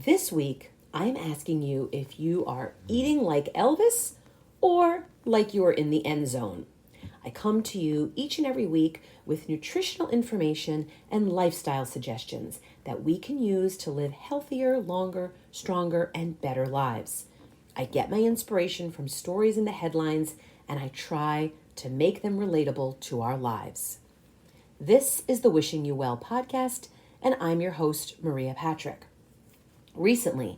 This week, I'm asking you if you are eating like Elvis or like you're in the end zone. I come to you each and every week with nutritional information and lifestyle suggestions that we can use to live healthier, longer, stronger, and better lives. I get my inspiration from stories in the headlines and I try to make them relatable to our lives. This is the Wishing You Well podcast, and I'm your host, Maria Patrick. Recently,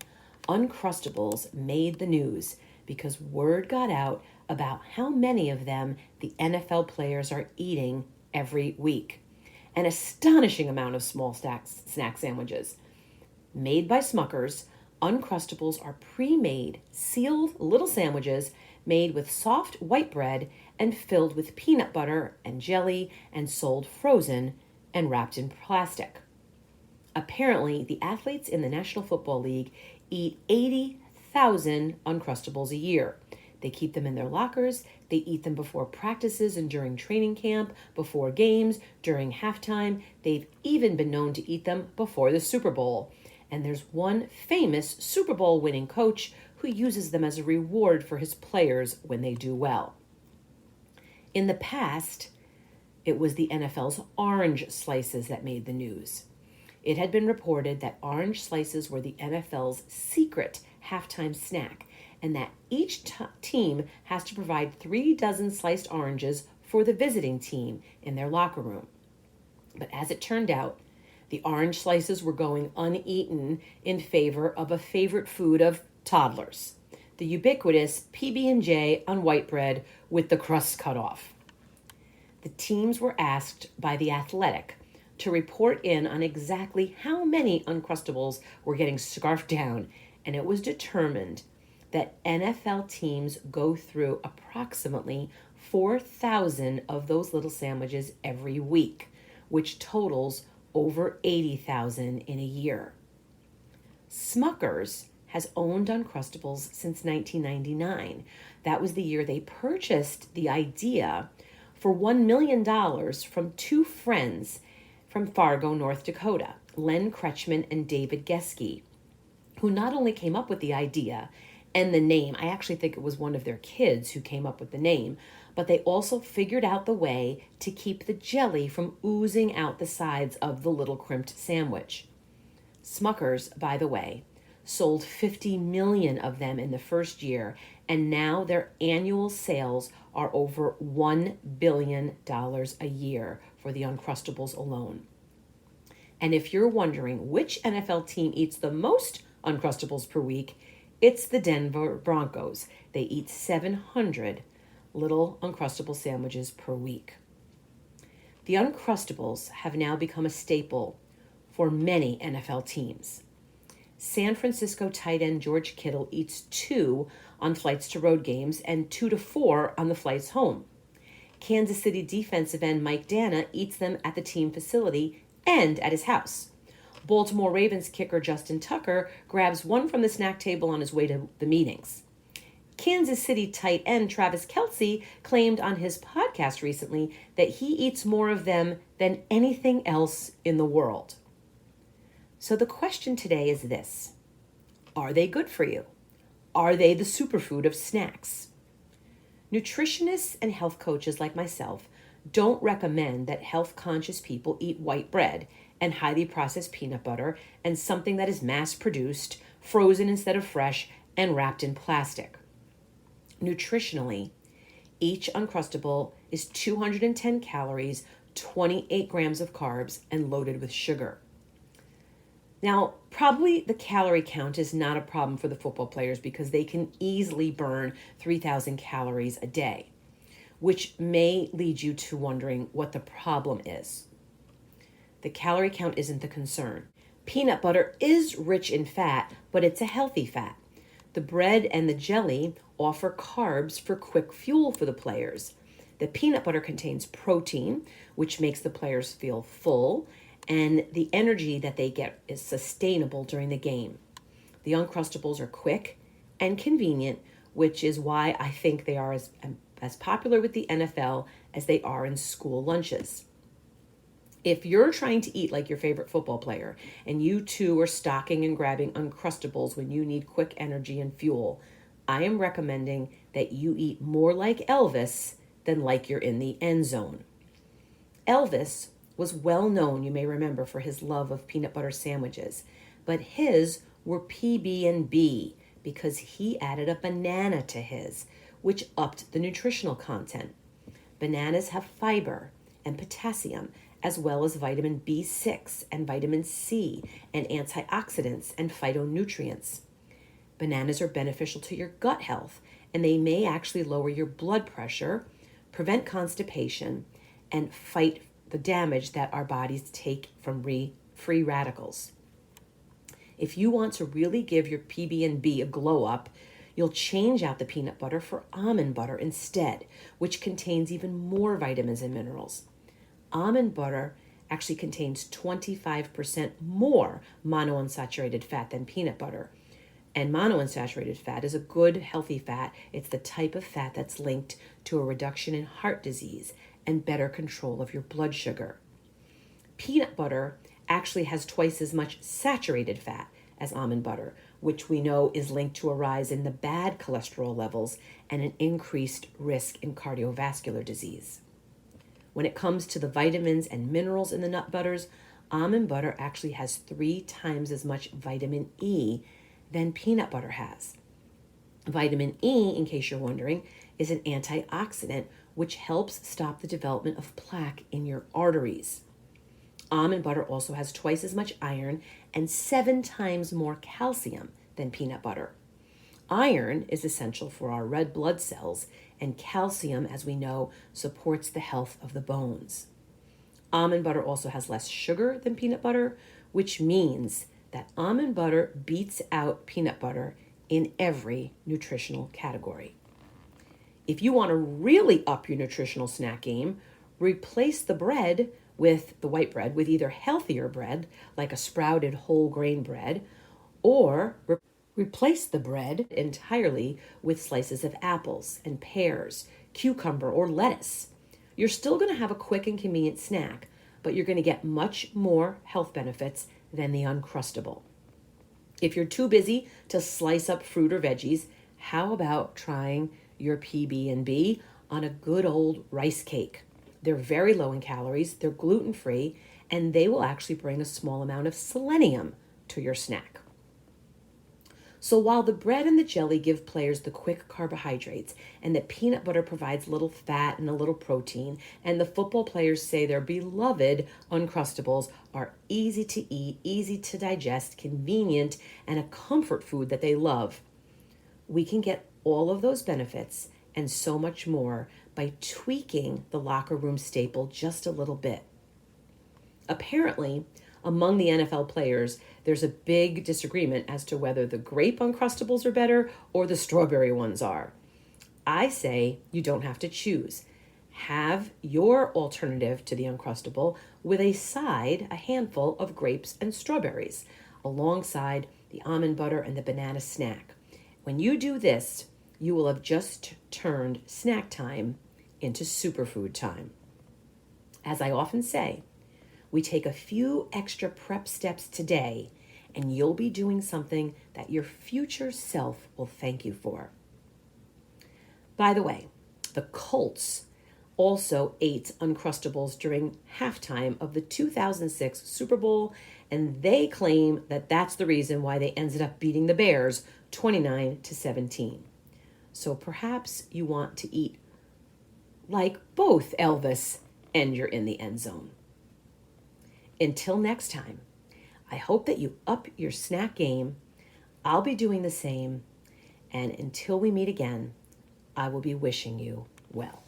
Uncrustables made the news because word got out about how many of them the NFL players are eating every week. An astonishing amount of small snack sandwiches. Made by Smuckers, Uncrustables are pre-made, sealed little sandwiches made with soft white bread and filled with peanut butter and jelly and sold frozen and wrapped in plastic. Apparently, the athletes in the National Football League eat 80,000 Uncrustables a year. They keep them in their lockers. They eat them before practices and during training camp, before games, during halftime. They've even been known to eat them before the Super Bowl. And there's one famous Super Bowl winning coach who uses them as a reward for his players when they do well. In the past, it was the NFL's orange slices that made the news. It had been reported that orange slices were the NFL's secret halftime snack, and that each team has to provide 3 dozen sliced oranges for the visiting team in their locker room. But as it turned out, the orange slices were going uneaten in favor of a favorite food of toddlers, the ubiquitous PB&J on white bread with the crust cut off. The teams were asked by The Athletic to report in on exactly how many Uncrustables were getting scarfed down, and it was determined that NFL teams go through approximately 4,000 of those little sandwiches every week, which totals over 80,000 in a year. Smuckers has owned Uncrustables since 1999. That was the year they purchased the idea for $1 million from 2 friends from Fargo, North Dakota, Len Kretschman and David Geske, who not only came up with the idea and the name, I actually think it was one of their kids who came up with the name, but they also figured out the way to keep the jelly from oozing out the sides of the little crimped sandwich. Smuckers, by the way, sold 50 million of them in the first year, and now their annual sales are over $1 billion a year for the Uncrustables alone. And if you're wondering which NFL team eats the most Uncrustables per week, it's the Denver Broncos. They eat 700 little Uncrustable sandwiches per week. The Uncrustables have now become a staple for many NFL teams. San Francisco tight end George Kittle eats 2 on flights to road games and 2 to 4 on the flights home. Kansas City defensive end Mike Dana eats them at the team facility and at his house. Baltimore Ravens kicker Justin Tucker grabs one from the snack table on his way to the meetings. Kansas City tight end Travis Kelce claimed on his podcast recently that he eats more of them than anything else in the world. So the question today is this: are they good for you? Are they the superfood of snacks? Nutritionists and health coaches like myself don't recommend that health-conscious people eat white bread and highly processed peanut butter and something that is mass-produced, frozen instead of fresh, and wrapped in plastic. Nutritionally, each Uncrustable is 210 calories, 28 grams of carbs, and loaded with sugar. Now, probably the calorie count is not a problem for the football players because they can easily burn 3,000 calories a day, which may lead you to wondering what the problem is. The calorie count isn't the concern. Peanut butter is rich in fat, but it's a healthy fat. The bread and the jelly offer carbs for quick fuel for the players. The peanut butter contains protein, which makes the players feel full, and the energy that they get is sustainable during the game. The Uncrustables are quick and convenient, which is why I think they are as popular with the NFL as they are in school lunches. If you're trying to eat like your favorite football player and you too are stocking and grabbing Uncrustables when you need quick energy and fuel, I am recommending that you eat more like Elvis than like you're in the end zone. Elvis was well known, you may remember, for his love of peanut butter sandwiches, but his were PB&B because he added a banana to his, which upped the nutritional content. Bananas have fiber and potassium, as well as vitamin B6 and vitamin C and antioxidants and phytonutrients. Bananas are beneficial to your gut health, and they may actually lower your blood pressure, prevent constipation, and fight the damage that our bodies take from free radicals. If you want to really give your PB&B a glow up, you'll change out the peanut butter for almond butter instead, which contains even more vitamins and minerals. Almond butter actually contains 25% more monounsaturated fat than peanut butter. And monounsaturated fat is a good, healthy fat. It's the type of fat that's linked to a reduction in heart disease and better control of your blood sugar. Peanut butter actually has twice as much saturated fat as almond butter, which we know is linked to a rise in the bad cholesterol levels and an increased risk in cardiovascular disease. When it comes to the vitamins and minerals in the nut butters, almond butter actually has 3 times as much vitamin E than peanut butter has. Vitamin E, in case you're wondering, is an antioxidant which helps stop the development of plaque in your arteries. Almond butter also has twice as much iron and 7 times more calcium than peanut butter. Iron is essential for our red blood cells, and calcium, as we know, supports the health of the bones. Almond butter also has less sugar than peanut butter, which means that almond butter beats out peanut butter in every nutritional category. If you want to really up your nutritional snack game, replace the bread with the white bread with either healthier bread, like a sprouted whole grain bread, or replace the bread entirely with slices of apples and pears, cucumber, or lettuce. You're still going to have a quick and convenient snack, but you're going to get much more health benefits than the Uncrustable. If you're too busy to slice up fruit or veggies, how about trying your PB&B on a good old rice cake? They're very low in calories, they're gluten-free, and they will actually bring a small amount of selenium to your snack. So while the bread and the jelly give players the quick carbohydrates, and the peanut butter provides a little fat and a little protein, and the football players say their beloved Uncrustables are easy to eat, easy to digest, convenient, and a comfort food that they love, we can get all of those benefits and so much more by tweaking the locker room staple just a little bit. Apparently, among the NFL players, there's a big disagreement as to whether the grape Uncrustables are better or the strawberry ones are. I say you don't have to choose. Have your alternative to the Uncrustable with a handful of grapes and strawberries, alongside the almond butter and the banana snack. When you do this, you will have just turned snack time into superfood time. As I often say, we take a few extra prep steps today, and you'll be doing something that your future self will thank you for. By the way, the Colts also ate Uncrustables during halftime of the 2006 Super Bowl, and they claim that that's the reason why they ended up beating the Bears 29-17. So perhaps you want to eat like both Elvis and you're in the end zone. Until next time, I hope that you up your snack game. I'll be doing the same. And until we meet again, I will be wishing you well.